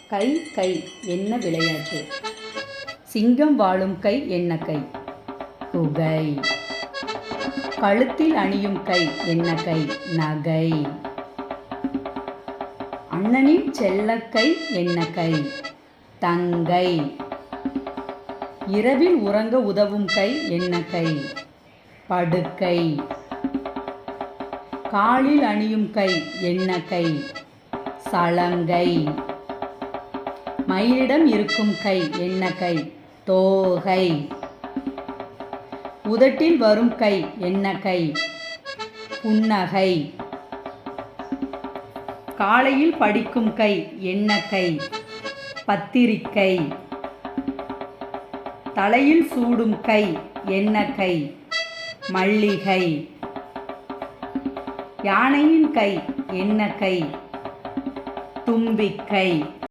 கை கை என்ன விளையாட்டு? சிங்கம் வாழும் கை என்ன கை? குகை. கழுத்தில் அணியும் கை என்ன கை? நகை. அண்ணனின் செல்லக்கை என்ன கை? தங்கை. இரவில் உறங்க உதவும் கை என்ன கை? படுக்கை. காலில் அணியும் கை என்ன கை? சலங்கை. மயிலிடம் இருக்கும் கை என்ன கை? தோகை. உதட்டில் வரும் கை என்ன கை? புன்னகை. காலையில் படிக்கும் கை என்ன கை? பத்திரிக்கை. தலையில் சூடும் கை என்ன கை? மல்லிகை. யானையின் கை என்ன கை? தும்பிக்கை.